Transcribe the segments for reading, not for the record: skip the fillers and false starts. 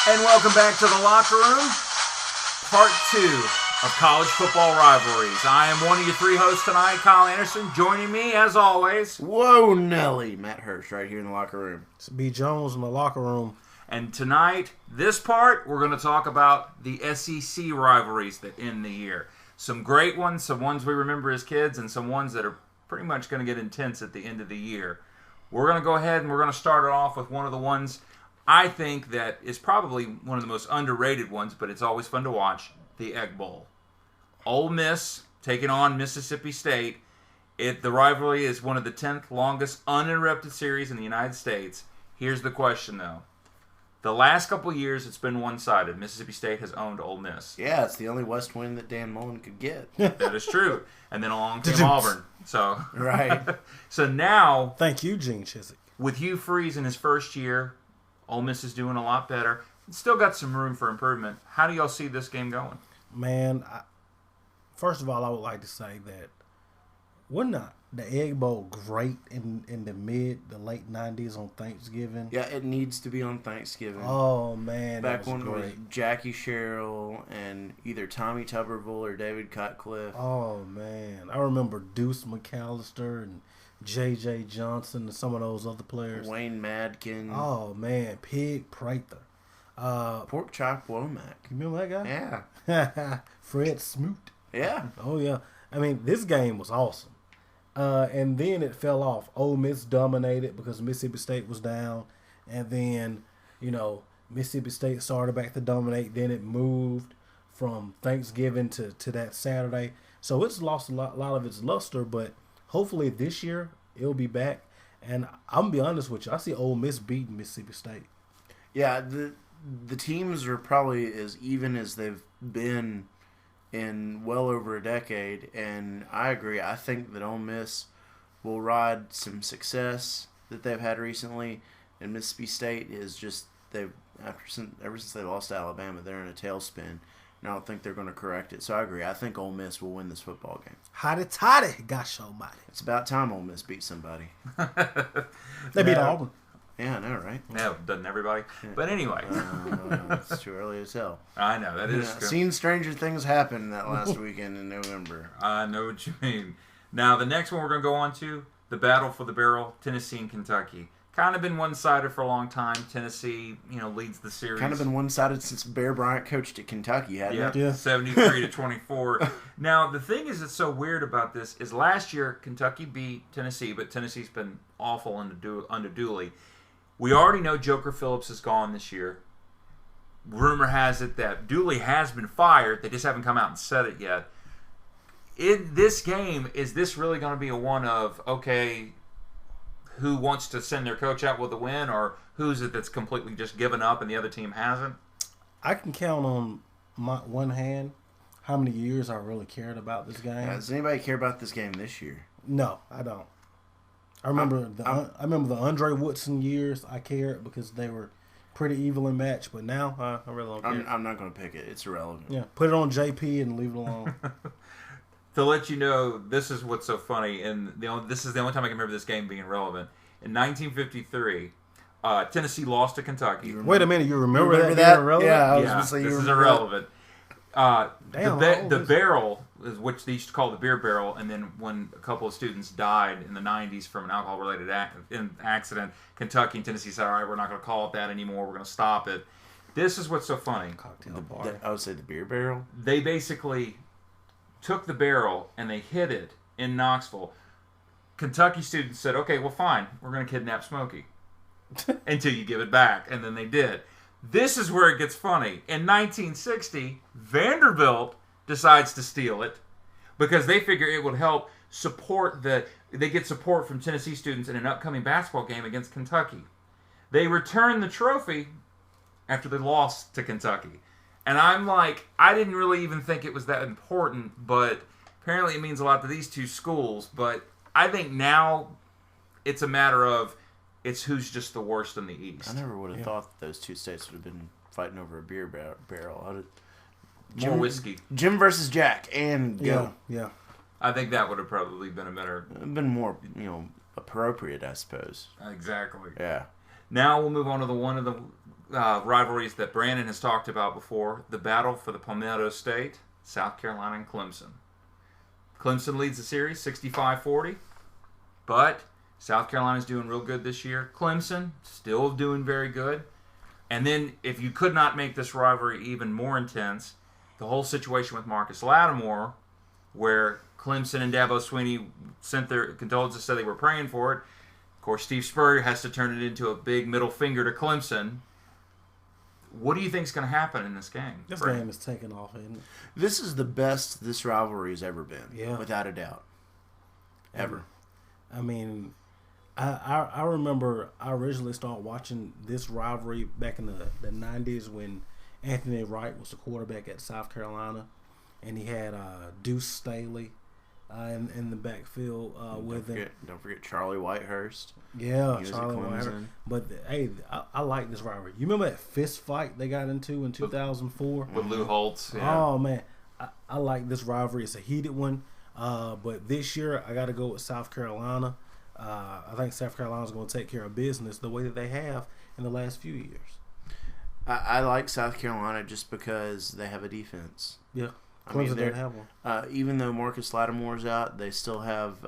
And welcome back to the locker room, part 2 of college football rivalries. I am one of your 3 hosts tonight, Kyle Anderson. Joining me, as always, whoa, Nelly, Matt Hirsch, right here in the locker room. It's B. Jones in the locker room. And tonight, this part, we're going to talk about the SEC rivalries that end the year. Some great ones, some ones we remember as kids, and some ones that are pretty much going to get intense at the end of the year. We're going to go ahead and we're going to start it off with one of the ones I think that is probably one of the most underrated ones, but it's always fun to watch, the Egg Bowl. Ole Miss taking on Mississippi State. The rivalry is one of the 10th longest uninterrupted series in the United States. Here's the question, though. The last couple of years, it's been one-sided. Mississippi State has owned Ole Miss. Yeah, it's the only West win that Dan Mullen could get. That is true. And then along came Auburn. So right. So now, thank you, Gene Chizik. With Hugh Freeze in his first year, Ole Miss is doing a lot better. It's still got some room for improvement. How do y'all see this game going? Man, first of all, I would like to say that wasn't the Egg Bowl great in the late 90s on Thanksgiving? Yeah, it needs to be on Thanksgiving. Oh, man. Back when it was Jackie Sherrill and either Tommy Tuberville or David Cutcliffe. Oh, man. I remember Deuce McAllister and J.J. Johnson and some of those other players. Wayne Madkin. Oh, man. Pig Prather. Pork Chop Womack. You remember that guy? Yeah. Fred Smoot. Yeah. Oh, yeah. I mean, this game was awesome. And then it fell off. Ole Miss dominated because Mississippi State was down. And then, Mississippi State started back to dominate. Then it moved from Thanksgiving to that Saturday. So it's lost a lot of its luster, but hopefully this year it'll be back. And I'm going to be honest with you. I see Ole Miss beating Mississippi State. Yeah, the teams are probably as even as they've been in well over a decade, and I agree. I think that Ole Miss will ride some success that they've had recently, and Mississippi State is just ever since they lost to Alabama, they're in a tailspin, and I don't think they're going to correct it. So I agree. I think Ole Miss will win this football game. Hotty toddy, gosh almighty! It's about time Ole Miss beat somebody. They beat Auburn. Yeah, I know, right? Yeah, doesn't everybody? Yeah. But anyway. It's too early to tell. I know, that is true. Seen stranger things happen that last weekend in November. I know what you mean. Now, the next one we're going to go on to, the Battle for the Barrel, Tennessee and Kentucky. Kind of been one-sided for a long time. Tennessee, leads the series. Kind of been one-sided since Bear Bryant coached at Kentucky, hadn't it? Yeah, 73-24. Now, the thing is that's so weird about this is last year Kentucky beat Tennessee, but Tennessee's been awful under Dooley. We already know Joker Phillips is gone this year. Rumor has it that Dooley has been fired. They just haven't come out and said it yet. In this game, is this really going to be a one of, okay, who wants to send their coach out with a win, or who's it that's completely just given up and the other team hasn't? I can count on my one hand how many years I really cared about this game. Does anybody care about this game this year? No, I don't. I remember the Andre Woodson years. I cared because they were pretty evenly matched. But now I really don't care. I'm not going to pick it. It's irrelevant. Yeah, put it on JP and leave it alone. To let you know, this is what's so funny, and this is the only time I can remember this game being relevant. In 1953, Tennessee lost to Kentucky. Wait a minute, you remember that being irrelevant? Yeah, I was going to say this is irrelevant. The barrel, which they used to call the beer barrel, and then when a couple of students died in the 90s from an alcohol-related accident, Kentucky and Tennessee said, all right, we're not going to call it that anymore. We're going to stop it. This is what's so funny. I would say the beer barrel. They basically took the barrel and they hid it in Knoxville. Kentucky students said, okay, well, fine. We're going to kidnap Smokey until you give it back. And then they did. This is where it gets funny. In 1960, Vanderbilt decides to steal it because they figure it would help support they get support from Tennessee students in an upcoming basketball game against Kentucky. They return the trophy after they lost to Kentucky. And I'm like, I didn't really even think it was that important, but apparently it means a lot to these two schools. But I think now it's a matter of it's who's just the worst in the East. I never would have thought those two states would have been fighting over a beer barrel. More whiskey. Jim versus Jack and go. Yeah. I think that would have probably been a better... Been more, appropriate, I suppose. Exactly. Yeah. Now we'll move on to one of the rivalries that Brandon has talked about before, the battle for the Palmetto State, South Carolina and Clemson. Clemson leads the series 65-40, but South Carolina's doing real good this year. Clemson still doing very good. And then if you could not make this rivalry even more intense, the whole situation with Marcus Lattimore, where Clemson and Dabo Swinney sent their condolences, said they were praying for it. Of course, Steve Spurrier has to turn it into a big middle finger to Clemson. What do you think is going to happen in this game? This game is taking off, isn't it? This is the best this rivalry has ever been. Yeah. Without a doubt. Ever. I mean, I remember I originally started watching this rivalry back in the 90s when Anthony Wright was the quarterback at South Carolina, and he had Deuce Staley in the backfield with him. Don't forget Charlie Whitehurst. Yeah, Charlie Whitehurst. But hey, I like this rivalry. You remember that fist fight they got into in 2004 with Lou Holtz? Yeah. Oh man, I like this rivalry. It's a heated one. But this year I got to go with South Carolina. I think South Carolina's going to take care of business the way that they have in the last few years. I like South Carolina just because they have a defense. Yeah. Clemson doesn't have one. Even though Marcus Lattimore's out, they still have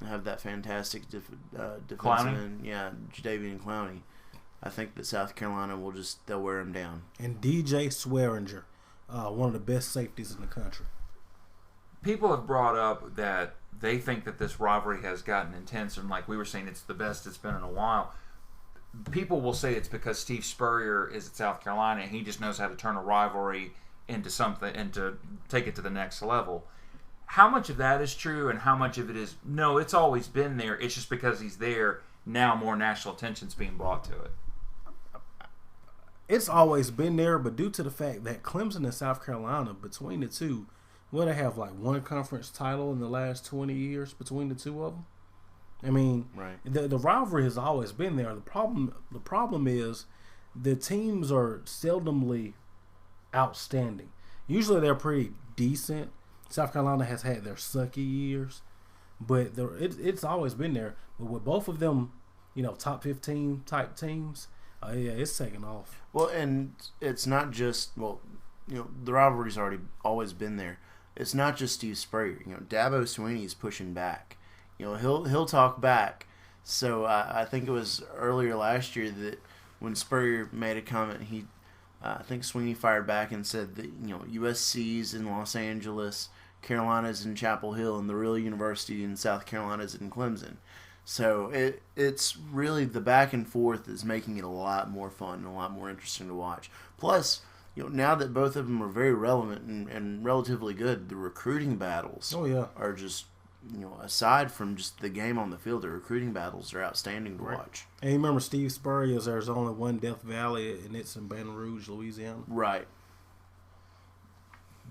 that fantastic defenseman. Yeah, Jadeveon Clowney. I think that South Carolina they'll wear him down. And DJ Swearinger, one of the best safeties in the country. People have brought up that they think that this rivalry has gotten intense, and like we were saying, it's the best it's been in a while. People will say it's because Steve Spurrier is at South Carolina and he just knows how to turn a rivalry into something and to take it to the next level. How much of that is true and how much of it is, no, it's always been there. It's just because he's there, now more national attention's being brought to it. It's always been there, but due to the fact that Clemson and South Carolina, between the two, they have like one conference title in the last 20 years between the two of them. I mean, right. The rivalry has always been there. The problem is the teams are seldomly outstanding. Usually they're pretty decent. South Carolina has had their sucky years, but it's always been there. But with both of them, top 15 type teams, yeah, it's taking off. Well, and it's not just the rivalry's always been there. It's not just Steve Spurrier. Dabo Swinney is pushing back. He'll talk back. So I think it was earlier last year that when Spurrier made a comment, I think Swinney fired back and said that USC's in Los Angeles, Carolina's in Chapel Hill, and the real university in South Carolina's in Clemson. So it's really the back and forth is making it a lot more fun and a lot more interesting to watch. Plus, now that both of them are very relevant and relatively good, the recruiting battles are just, aside from just the game on the field, the recruiting battles are outstanding to watch. And you remember Steve Spurrier, there's only one Death Valley, and it's in Baton Rouge, Louisiana. Right.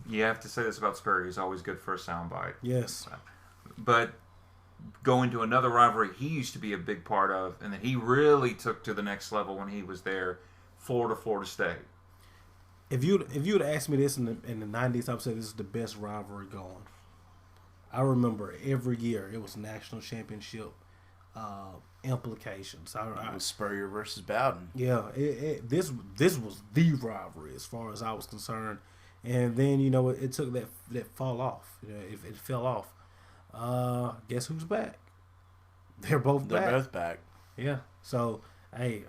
You have to say this about Spurrier. He's always good for a soundbite. Yes. But going to another rivalry he used to be a big part of, and that he really took to the next level when he was there, Florida State. If you'd asked me this in the 90s, I would say this is the best rivalry going. I remember every year it was national championship implications. It was Spurrier versus Bowden. Yeah, this was the rivalry as far as I was concerned. And then it took that fall off. It fell off. Guess who's back? They're both back. Yeah. So hey,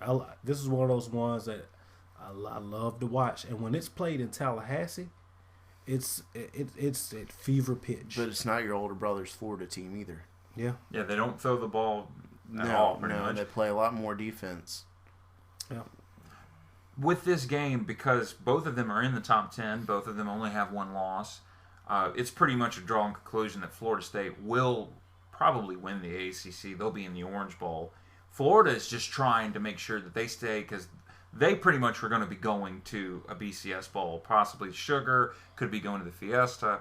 this is one of those ones that I love to watch. And when it's played in Tallahassee, it's at fever pitch. But it's not your older brother's Florida team either. Yeah. Yeah, they don't throw the ball at all. Pretty much. They play a lot more defense. Yeah. With this game, because both of them are in the top 10, both of them only have one loss, it's pretty much a drawn conclusion that Florida State will probably win the ACC. They'll be in the Orange Bowl. Florida is just trying to make sure that they stay, because they pretty much were going to be going to a BCS Bowl, possibly Sugar, could be going to the Fiesta.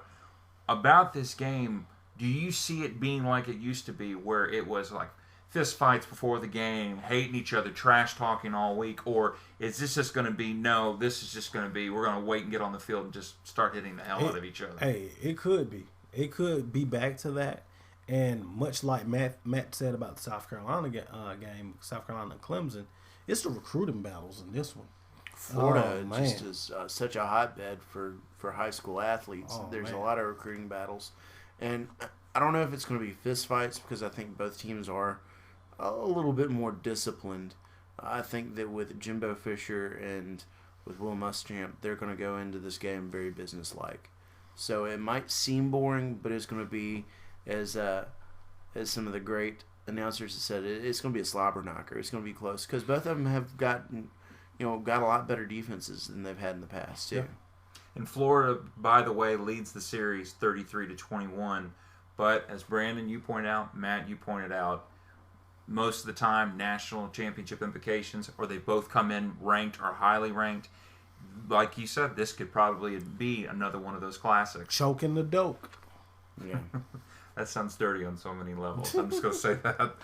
About this game, do you see it being like it used to be, where it was like fist fights before the game, hating each other, trash talking all week, or is this just going to be, no, this is just going to be, we're going to wait and get on the field and just start hitting the hell out of each other? Hey, it could be. It could be back to that. And much like Matt said about the South Carolina game, South Carolina and Clemson, it's the recruiting battles in this one. Florida just is such a hotbed for high school athletes. There's a lot of recruiting battles. And I don't know if it's going to be fistfights because I think both teams are a little bit more disciplined. I think that with Jimbo Fisher and with Will Muschamp, they're going to go into this game very businesslike. So it might seem boring, but it's going to be, as some of the great announcers have said, it's going to be a slobber knocker. It's going to be close because both of them have got a lot better defenses than they've had in the past too. Yeah. And Florida, by the way, leads the series 33-21. But as Brandon, you pointed out, Matt, you pointed out, most of the time, national championship implications, or they both come in ranked or highly ranked. Like you said, this could probably be another one of those classics. Choking the doke. Yeah. That sounds dirty on so many levels. I'm just going to say that.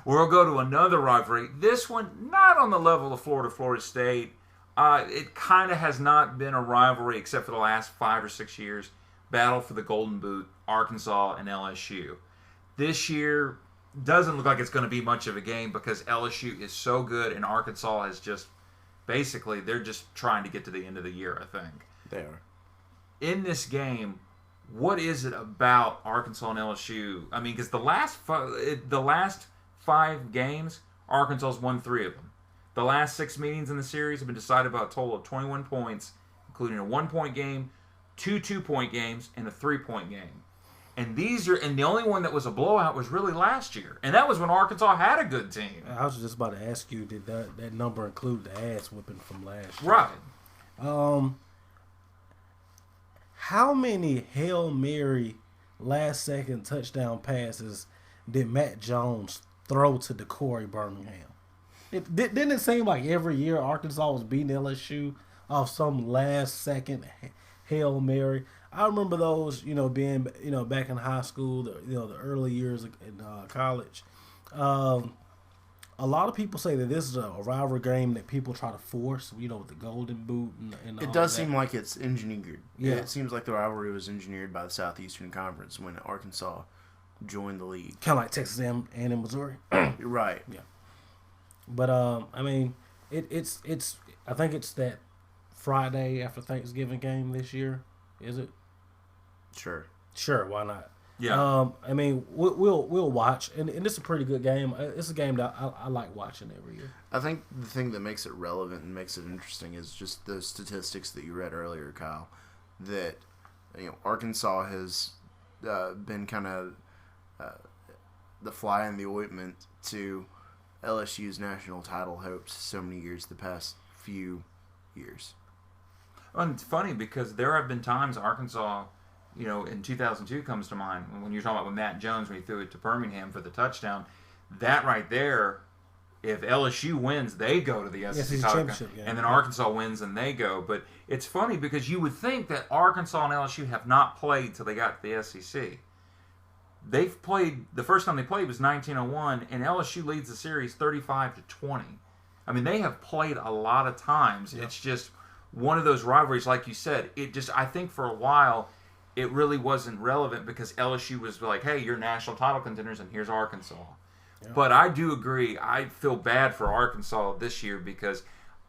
We'll go to another rivalry. This one, not on the level of Florida State. It kind of has not been a rivalry except for the last 5 or 6 years. Battle for the Golden Boot, Arkansas and LSU. This year doesn't look like it's going to be much of a game because LSU is so good and Arkansas has just, basically, they're just trying to get to the end of the year, I think. They are. In this game, what is it about Arkansas and LSU? I mean, because the last 5 games, Arkansas's won 3 of them. The last 6 meetings in the series have been decided by a total of 21 points, including a 1-point game, 2 2-point games, and a 3-point game. And the only one that was a blowout was really last year. And that was when Arkansas had a good team. I was just about to ask you, did that number include the ass whipping from last year? Right. How many Hail Mary last-second touchdown passes did Matt Jones throw to DeCorey Birmingham? Didn't it seem like every year Arkansas was beating LSU off some last-second Hail Mary? I remember those, being, back in high school, the early years in college. A lot of people say that this is a rivalry game that people try to force, with the Golden Boot and it does seem like it's engineered. Yeah. It seems like the rivalry was engineered by the Southeastern Conference when Arkansas joined the league. Kind of like Texas and in Missouri. Right. Yeah. But, I mean, it's I think it's that Friday after Thanksgiving game this year, is it? Sure, why not? Yeah. I mean, we'll watch, and it's a pretty good game. It's a game that I like watching every year. I think the thing that makes it relevant and makes it interesting is just those statistics that you read earlier, Kyle. That Arkansas has been kind of the fly in the ointment to LSU's national title hopes so many years the past few years. And it's funny because there have been times Arkansas, in 2002 comes to mind when you're talking about with Matt Jones when he threw it to Birmingham for the touchdown. That right there, if LSU wins, they go to the SEC championship game. And then Arkansas wins and they go. But it's funny because you would think that Arkansas and LSU have not played till they got to the SEC. They've played, the first time they played was 1901, and LSU leads the series 35-20. I mean, they have played a lot of times. Yeah. It's just one of those rivalries, like you said. I think for a while, it really wasn't relevant because LSU was like, hey, you're national title contenders, and here's Arkansas. Yeah. But I do agree. I feel bad for Arkansas this year because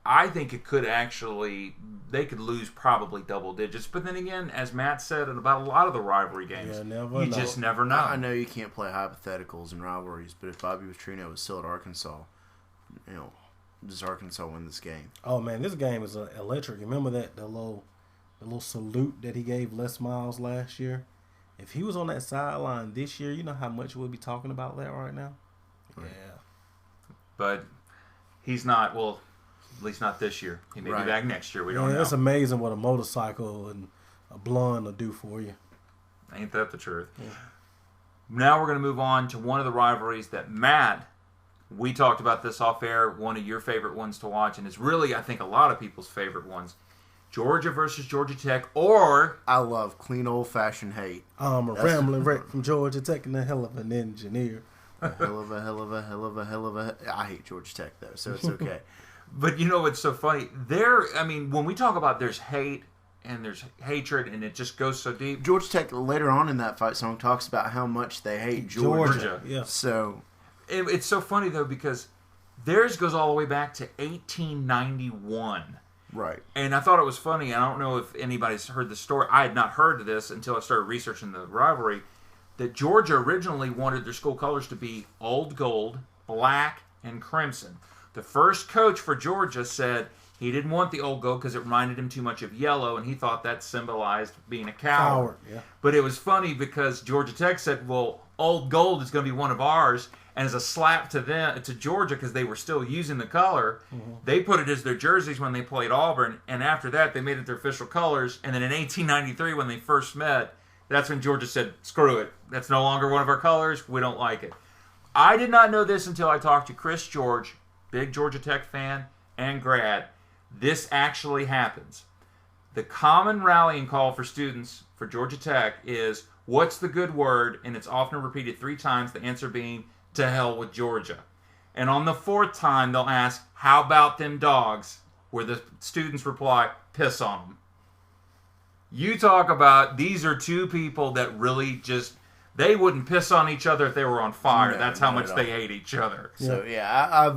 I think it could actually, they could lose probably double digits. But then again, as Matt said about a lot of the rivalry games, you just never know. I know you can't play hypotheticals and rivalries, but if Bobby Petrino was still at Arkansas, does Arkansas win this game? Oh, man, this game is electric. Remember the little salute that he gave Les Miles last year? If he was on that sideline this year, you know how much we'll be talking about that right now? Right. Yeah. But he's not, well, at least not this year. He may be back next year. We don't know. It's amazing what a motorcycle and a blonde will do for you. Ain't that the truth? Yeah. Now we're going to move on to one of the rivalries that Matt, we talked about this off air, one of your favorite ones to watch, and it's really, I think, a lot of people's favorite ones. Georgia versus Georgia Tech, or... I love clean old-fashioned hate. I'm a rambling wreck from Georgia Tech and a hell of an engineer. A hell of a... I hate Georgia Tech, though, so it's okay. But what's so funny? When we talk about there's hate, and there's hatred, and it just goes so deep. Georgia Tech later on in that fight song talks about how much they hate Georgia. Yeah. So it's so funny though because theirs goes all the way back to 1891. right. And I thought it was funny. I don't know if anybody's heard the story. I had not heard of this until I started researching the rivalry. That Georgia originally wanted their school colors to be old gold, black, and crimson. The first coach for Georgia said he didn't want the old gold because it reminded him too much of yellow, and he thought that symbolized being a coward. Yeah. But it was funny because Georgia Tech said, well, old gold is going to be one of ours. And as a slap to Georgia, because they were still using the color, they put it as their jerseys when they played Auburn. And after that, they made it their official colors. And then in 1893, when they first met, that's when Georgia said, screw it. That's no longer one of our colors. We don't like it. I did not know this until I talked to Chris George, big Georgia Tech fan and grad. This actually happens. The common rallying call for students for Georgia Tech is, what's the good word? And it's often repeated 3 times, the answer being, to hell with Georgia. And on the 4th time, they'll ask, how about them dogs? Where the students reply, piss on them. You talk about, these are two people that really just, they wouldn't piss on each other if they were on fire. No, That's how not much at they all. hate each other. So yeah,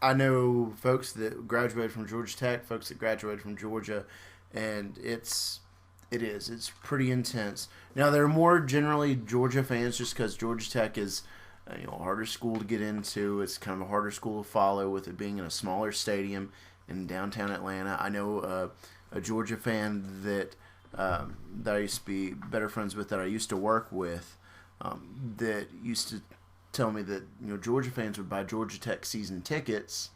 I know folks that graduated from Georgia Tech, folks that graduated from Georgia, and it's pretty intense. Now there are more generally Georgia fans just because Georgia Tech is a harder school to get into. It's kind of a harder school to follow with it being in a smaller stadium in downtown Atlanta. I know a Georgia fan that I used to be better friends with, that I used to work with, that used to tell me that Georgia fans would buy Georgia Tech season tickets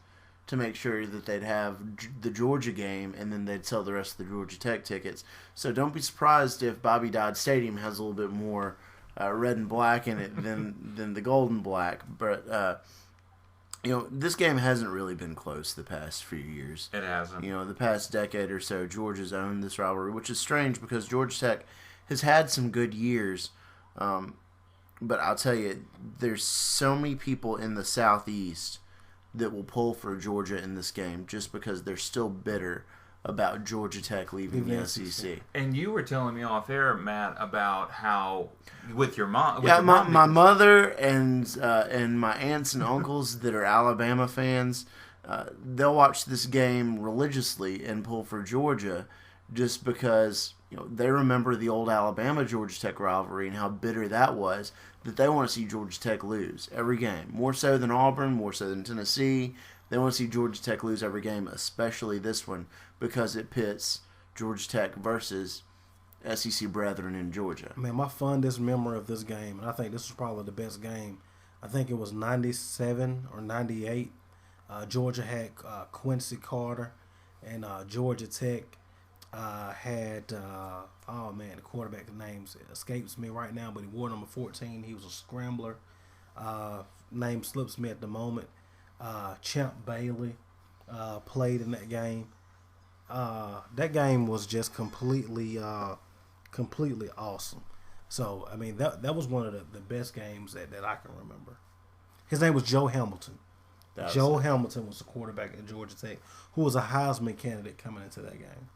to make sure that they'd have the Georgia game, and then they'd sell the rest of the Georgia Tech tickets. So don't be surprised if Bobby Dodd Stadium has a little bit more red and black in it than the gold and black. But this game hasn't really been close the past few years. It hasn't. The past decade or so, Georgia's owned this rivalry, which is strange because Georgia Tech has had some good years. But I'll tell you, there's so many people in the Southeast that will pull for Georgia in this game just because they're still bitter about Georgia Tech leaving the SEC. And you were telling me off air, Matt, about how with your mom. My mother and my aunts and uncles that are Alabama fans, they'll watch this game religiously and pull for Georgia just because they remember the old Alabama-Georgia Tech rivalry and how bitter that was, that they want to see Georgia Tech lose every game. More so than Auburn, more so than Tennessee. They want to see Georgia Tech lose every game, especially this one, because it pits Georgia Tech versus SEC brethren in Georgia. Man, my fondest memory of this game, and I think this was probably the best game, I think it was 97 or 98. Georgia had Quincy Carter, and Georgia Tech had, the quarterback names escapes me right now, but he wore number 14. He was a scrambler. Name slips me at the moment. Champ Bailey played in that game. That game was just completely awesome. So, I mean, that was one of the best games that I can remember. His name was Joe Hamilton. Hamilton was the quarterback at Georgia Tech, who was a Heisman candidate coming into that game.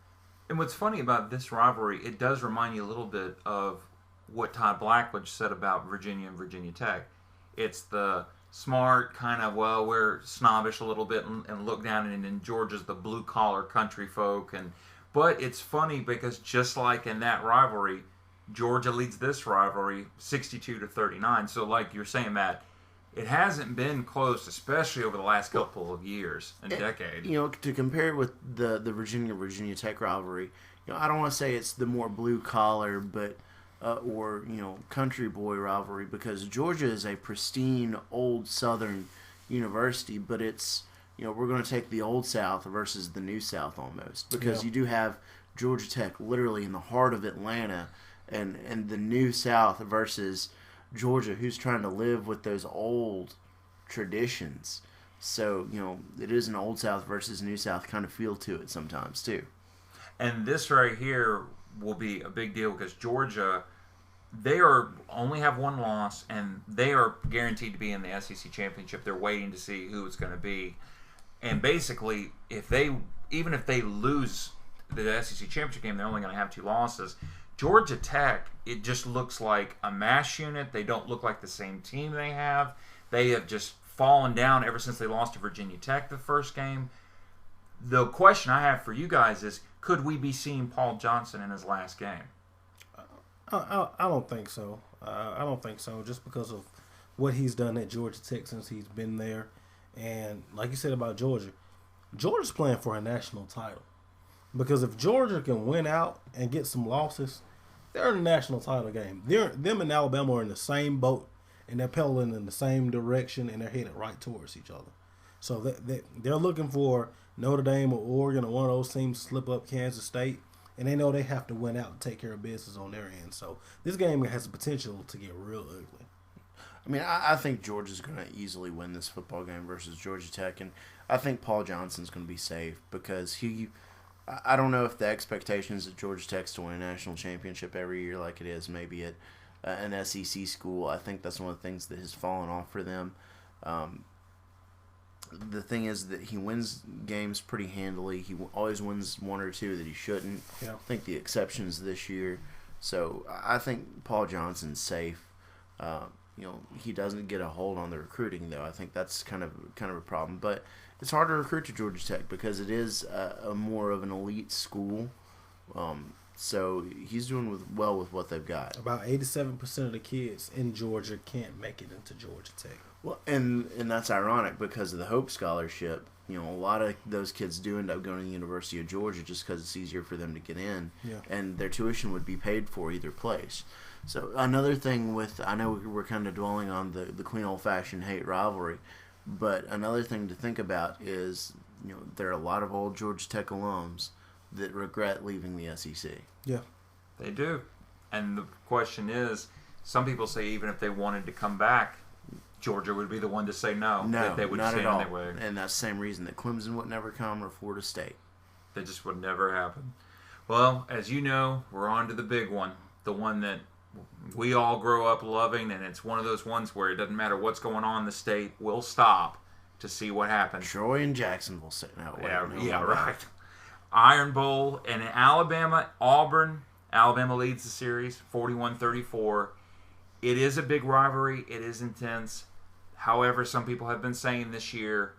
And what's funny about this rivalry, it does remind you a little bit of what Todd Blackledge said about Virginia and Virginia Tech. It's the smart kind of, well, we're snobbish a little bit and look down, and in Georgia's the blue-collar country folk. But it's funny because just like in that rivalry, Georgia leads this rivalry 62-39. So like you're saying, Matt, it hasn't been close, especially over the last couple of years and decade. To compare it with the Virginia Tech rivalry, I don't want to say it's the more blue collar, but or country boy rivalry, because Georgia is a pristine old Southern university, but it's we're going to take the old South versus the new South almost, because you do have Georgia Tech literally in the heart of Atlanta, and the new South versus Georgia, who's trying to live with those old traditions. So, it is an old South versus new South kind of feel to it sometimes, too. And this right here will be a big deal because Georgia, they only have one loss, and they are guaranteed to be in the SEC championship. They're waiting to see who it's going to be. And basically, even if they lose the SEC championship game, they're only going to have 2 losses. Georgia Tech, it just looks like a mash unit. They don't look like the same team they have. They have just fallen down ever since they lost to Virginia Tech the first game. The question I have for you guys is, could we be seeing Paul Johnson in his last game? I don't think so. I don't think so, just because of what he's done at Georgia Tech since he's been there. And like you said about Georgia, Georgia's playing for a national title. Because if Georgia can win out and get some losses, they're in the national title game. Them and Alabama are in the same boat, and they're pedaling in the same direction, and they're headed right towards each other. So they're looking for Notre Dame or Oregon or one of those teams to slip up Kansas State, and they know they have to win out and take care of business on their end. So this game has the potential to get real ugly. I mean, I think Georgia's going to easily win this football game versus Georgia Tech, and I think Paul Johnson's going to be safe because I don't know if the expectations at Georgia Tech's to win a national championship every year like it is maybe at an SEC school. I think that's one of the things that has fallen off for them. The thing is that he wins games pretty handily. He always wins 1 or 2 that he shouldn't. Yeah. I think the exceptions this year. So I think Paul Johnson's safe. He doesn't get a hold on the recruiting, though. I think that's kind of a problem. But it's hard to recruit to Georgia Tech because it is a more of an elite school. So he's doing well with what they've got. About 87% of the kids in Georgia can't make it into Georgia Tech. Well, and that's ironic because of the Hope Scholarship. A lot of those kids do end up going to the University of Georgia just because it's easier for them to get in. Yeah. And their tuition would be paid for either place. So another thing I know we're kind of dwelling on the Queen Old-Fashioned hate rivalry, but another thing to think about is, there are a lot of old Georgia Tech alums that regret leaving the SEC. Yeah. They do. And the question is, some people say even if they wanted to come back, Georgia would be the one to say no. No, that they would not say at all. They would. And that's the same reason that Clemson would never come or Florida State. That just would never happen. Well, as you know, we're on to the big one. The one that we all grow up loving, and it's one of those ones where it doesn't matter what's going on in the state, we'll stop to see what happens. Troy and Jacksonville sitting out. Yeah, right. Iron Bowl, and in Alabama, Auburn. Alabama leads the series 41-34. It is a big rivalry. It is intense. However, some people have been saying this year,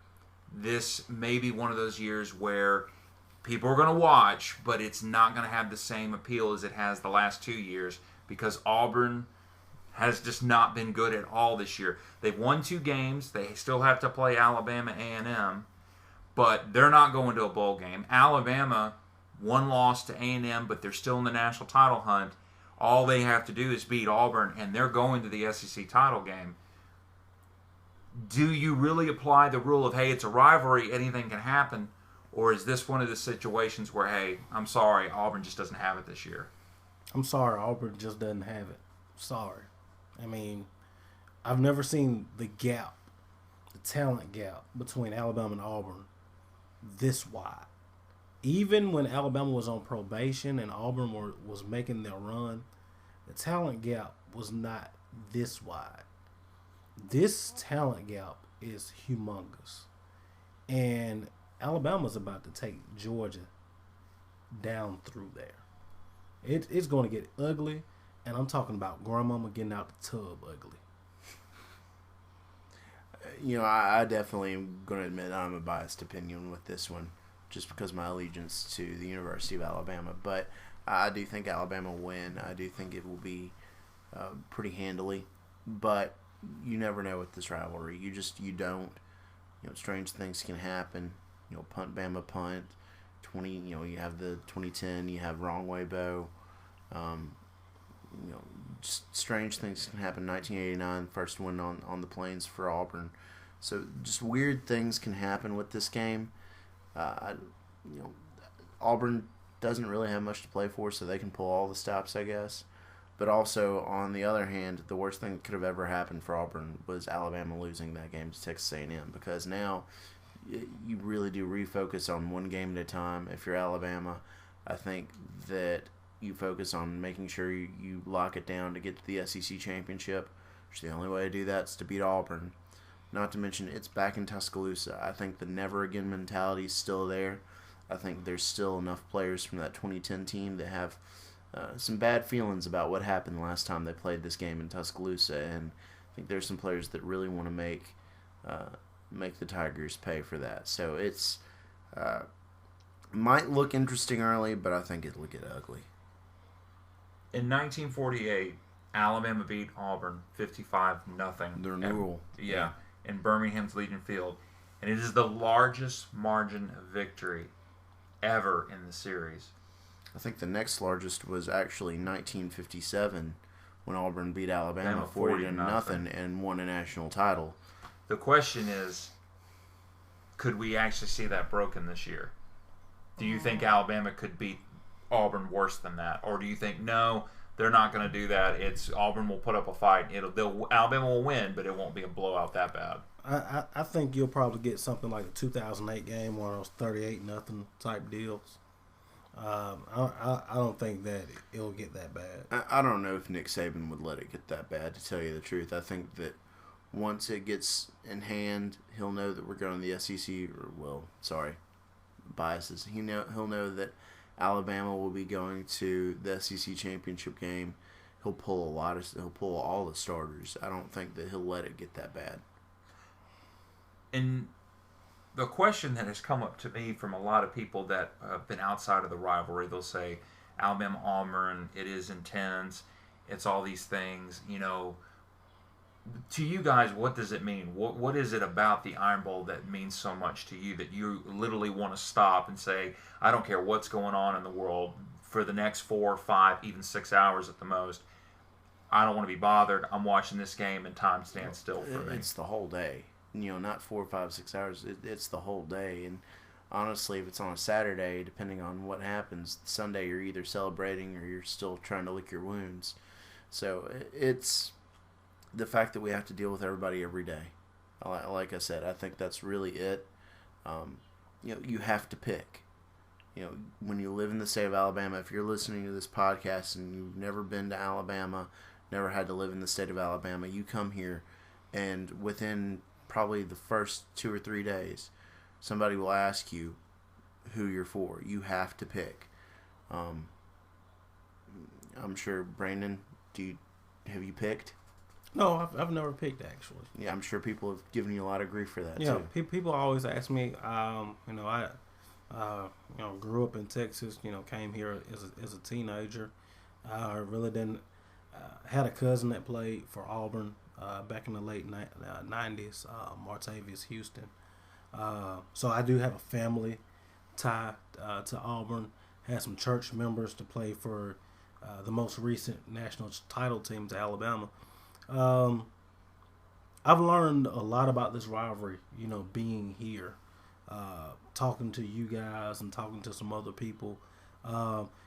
this may be one of those years where people are going to watch, but it's not going to have the same appeal as it has the last 2 years because Auburn has just not been good at all this year. They've won 2 games. They still have to play Alabama A&M, but they're not going to a bowl game. Alabama, 1 loss to A&M, but they're still in the national title hunt. All they have to do is beat Auburn, and they're going to the SEC title game. Do you really apply the rule of, hey, it's a rivalry, anything can happen? Or is this one of the situations where, hey, I'm sorry, Auburn just doesn't have it this year? I'm sorry, Auburn just doesn't have it. Sorry. I mean, I've never seen the gap, the talent gap between Alabama and Auburn this wide. Even when Alabama was on probation and Auburn was making their run, the talent gap was not this wide. This talent gap is humongous. And Alabama's about to take Georgia down through there. It's going to get ugly, and I'm talking about grandmama getting out the tub ugly. I definitely am going to admit I'm a biased opinion with this one, just because of my allegiance to the University of Alabama. But I do think Alabama will win. I do think it will be pretty handily. But you never know with this rivalry. You don't. Strange things can happen. Punt Bama punt. You have the 2010. You have wrong way Bo. Just strange things can happen. 1989, first win on the Plains for Auburn. So just weird things can happen with this game. Auburn doesn't really have much to play for, so they can pull all the stops, I guess. But also, on the other hand, the worst thing that could have ever happened for Auburn was Alabama losing that game to Texas A&M, because now you really do refocus on one game at a time. If you're Alabama, I think that you focus on making sure you lock it down to get to the SEC championship, which the only way to do that is to beat Auburn. Not to mention, it's back in Tuscaloosa. I think the never-again mentality is still there. I think there's still enough players from that 2010 team that have some bad feelings about what happened the last time they played this game in Tuscaloosa, and I think there's some players that really want to make the Tigers pay for that. So it's might look interesting early, but I think it'll get ugly. In 1948, Alabama beat Auburn 55-0. The renewal. Yeah, in Birmingham's Legion Field. And it is the largest margin of victory ever in the series. I think the next largest was actually 1957 when Auburn beat Alabama 40-0 and won a national title. The question is, could we actually see that broken this year? Do you think Alabama could beat Auburn worse than that? Or do you think, no, they're not going to do that. Auburn will put up a fight. Alabama will win, but it won't be a blowout that bad. I think you'll probably get something like the 2008 game, one of those 38-0 type deals. I don't think that it'll get that bad. I don't know if Nick Saban would let it get that bad, to tell you the truth. I think that once it gets in hand, he'll know that we're going to the SEC, biases. He'll know that Alabama will be going to the SEC championship game. He'll pull all the starters. I don't think that he'll let it get that bad. And the question that has come up to me from a lot of people that have been outside of the rivalry, they'll say, Alabama-Auburn, it is intense, it's all these things, To you guys, what does it mean? What is it about the Iron Bowl that means so much to you that you literally want to stop and say, I don't care what's going on in the world for the next 4, 5, even 6 hours at the most, I don't want to be bothered. I'm watching this game and time stands still for me. It's the whole day. Not 4, 5, 6 hours. It's the whole day. And honestly, if it's on a Saturday, depending on what happens, Sunday you're either celebrating or you're still trying to lick your wounds. So it's the fact that we have to deal with everybody every day. Like I said, I think that's really it. You have to pick. When you live in the state of Alabama, if you're listening to this podcast and you've never been to Alabama, never had to live in the state of Alabama, you come here, and within probably the first 2 or 3 days, somebody will ask you who you're for. You have to pick. I'm sure, Brandon, have you picked? No, I've never picked, actually. Yeah, I'm sure people have given you a lot of grief for that, too. Yeah, people always ask me, I grew up in Texas, came here as a teenager. I really didn't, had a cousin that played for Auburn back in the late 90s, Martavius Houston. So I do have a family tie to Auburn. Had some church members to play for the most recent national title team to Alabama. I've learned a lot about this rivalry, being here, talking to you guys and talking to some other people.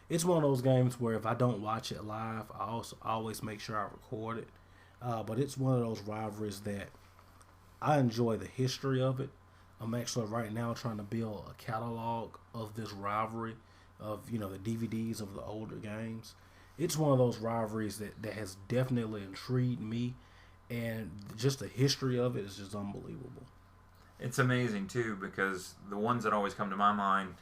It's one of those games where if I don't watch it live, I always make sure I record it. But it's one of those rivalries that I enjoy the history of it. I'm actually right now trying to build a catalog of this rivalry, of the DVDs of the older games. It's one of those rivalries that has definitely intrigued me, and just the history of it is just unbelievable. It's amazing, too, because the ones that always come to my mind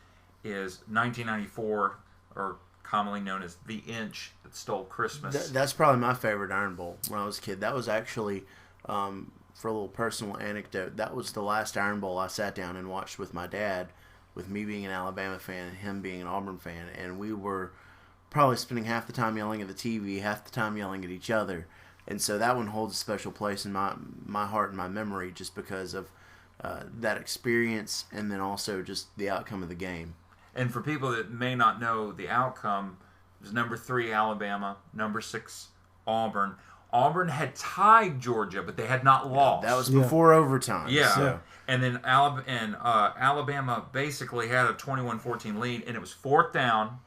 is 1994, or commonly known as the Inch that stole Christmas. That's probably my favorite Iron Bowl when I was a kid. That was actually, for a little personal anecdote, that was the last Iron Bowl I sat down and watched with my dad, with me being an Alabama fan and him being an Auburn fan, and we were probably spending half the time yelling at the TV, half the time yelling at each other. And so that one holds a special place in my heart and my memory, just because of that experience, and then also just the outcome of the game. And for people that may not know the outcome, it was number 3 Alabama, number 6 Auburn. Auburn had tied Georgia, but they had not lost. That was before overtime. Yeah. So. And then Alabama basically had a 21-14 lead, and it was 4th down.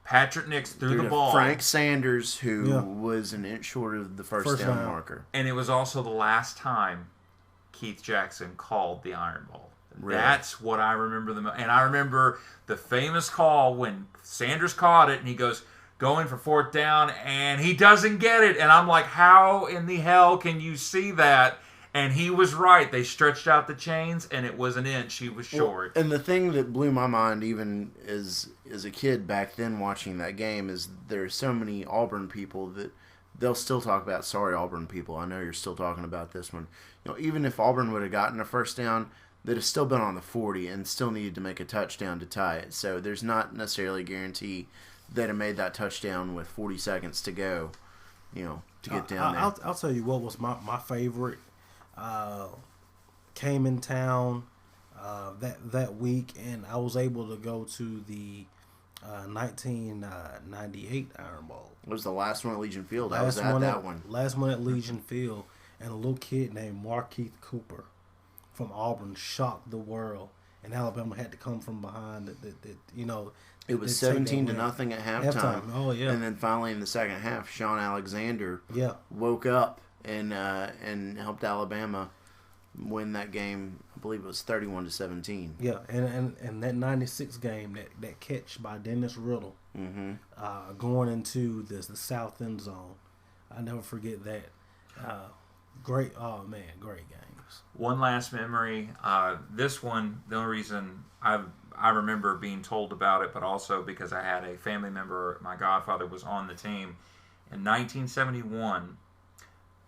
Patrick Nix threw the ball. Frank Sanders, who was an inch short of the first down marker. And it was also the last time Keith Jackson called the Iron Bowl. Really? That's what I remember the most. And I remember the famous call when Sanders caught it, and he goes, going for 4th down, and he doesn't get it. And I'm like, how in the hell can you see that And he was right. They stretched out the chains, and it was an inch. He was short. Well, and the thing that blew my mind, even as a kid back then watching that game, is there's so many Auburn people that they'll still talk about. Sorry, Auburn people. I know you're still talking about this one. Even if Auburn would have gotten a first down, they'd have still been on the 40 and still needed to make a touchdown to tie it. So there's not necessarily a guarantee they'd have made that touchdown with 40 seconds to go, to get down there. I'll tell you what was my favorite. Came in town that week, and I was able to go to the 1998 Iron Bowl. It was the last one at Legion Field. I was at that one. Last one at Legion Field, and a little kid named Markeith Cooper from Auburn shocked the world, and Alabama had to come from behind. It was 17-0 at halftime. Oh yeah, and then finally in the second half, Sean Alexander woke up and helped Alabama win that game. I believe it was 31-17. Yeah, and that '96 game, that catch by Dennis Riddle, going into the south end zone, I never forget that. Great games. One last memory. This one, the only reason I remember being told about it, but also because I had a family member, my godfather was on the team. In 1971,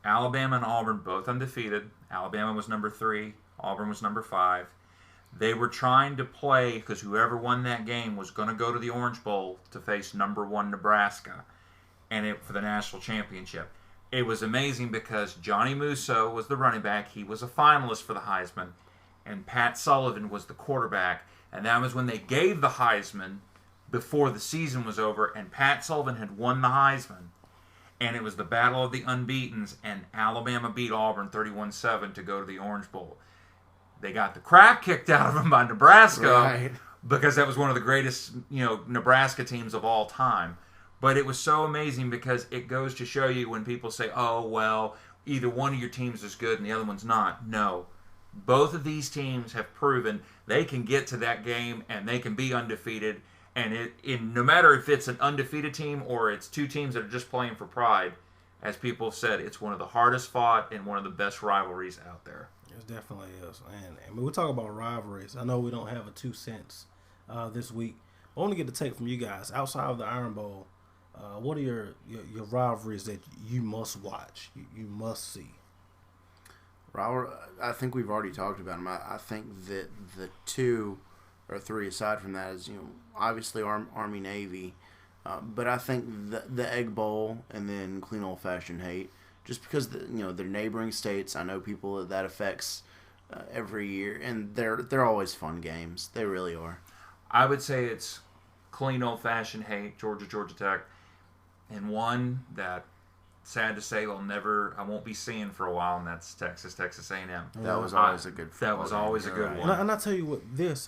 Alabama and Auburn both undefeated. Alabama was number 3. Auburn was number 5. They were trying to play, because whoever won that game was going to go to the Orange Bowl to face number 1 Nebraska for the national championship. It was amazing because Johnny Musso was the running back. He was a finalist for the Heisman. And Pat Sullivan was the quarterback. And that was when they gave the Heisman before the season was over. And Pat Sullivan had won the Heisman. And it was the Battle of the Unbeatens. And Alabama beat Auburn 31-7 to go to the Orange Bowl. They got the crap kicked out of them by Nebraska. Because that was one of the greatest, Nebraska teams of all time. But it was so amazing because it goes to show you when people say, oh, well, either one of your teams is good and the other one's not. No. Both of these teams have proven they can get to that game and they can be undefeated. And no matter if it's an undefeated team or it's two teams that are just playing for pride, as people have said, it's one of the hardest fought and one of the best rivalries out there. It definitely is. And we'll talk about rivalries. I know we don't have a 2 cents this week. I want to get the take from you guys. Outside of the Iron Bowl, what are your rivalries that you must watch, you must see? I think we've already talked about them. I think that the 2 or 3 aside from that is, obviously Army Navy, but I think the Egg Bowl and then Clean Old Fashioned Hate, just because they're neighboring states. I know people that affects every year, and they're always fun games. They really are. I would say it's Clean Old Fashioned Hate, Georgia Tech, and one that, sad to say, I won't be seeing for a while, and that's Texas A&M. That was always a good one. And I'll tell you what,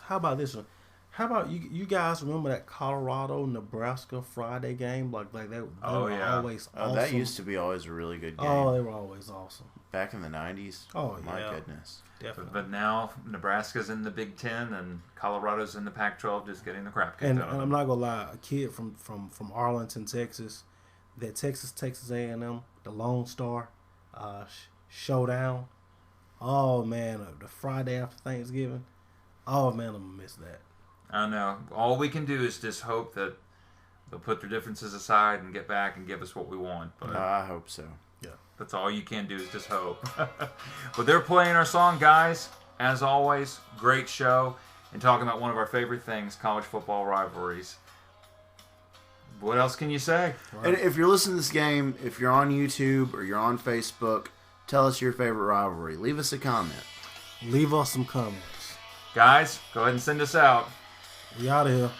how about this one? How about you guys remember that Colorado-Nebraska Friday game? Like that. They were always awesome. That used to be always a really good game. Oh, they were always awesome. Back in the 90s. Oh, yeah. My goodness. Definitely. But now Nebraska's in the Big Ten and Colorado's in the Pac-12, just getting the crap kicked out of them. And I'm not gonna lie, a kid from Arlington, Texas, that Texas A&M, the Lone Star showdown. Oh man, the Friday after Thanksgiving. Oh man, I'm gonna miss that. I know. All we can do is just hope that they'll put their differences aside and get back and give us what we want. But I hope so. Yeah. That's all you can do is just hope. But they're playing our song, guys. As always, great show. And talking about one of our favorite things, college football rivalries. What else can you say? Right. And if you're listening to this game, if you're on YouTube or you're on Facebook, tell us your favorite rivalry. Leave us a comment. Leave us some comments. Guys, go ahead and send us out. We out of here.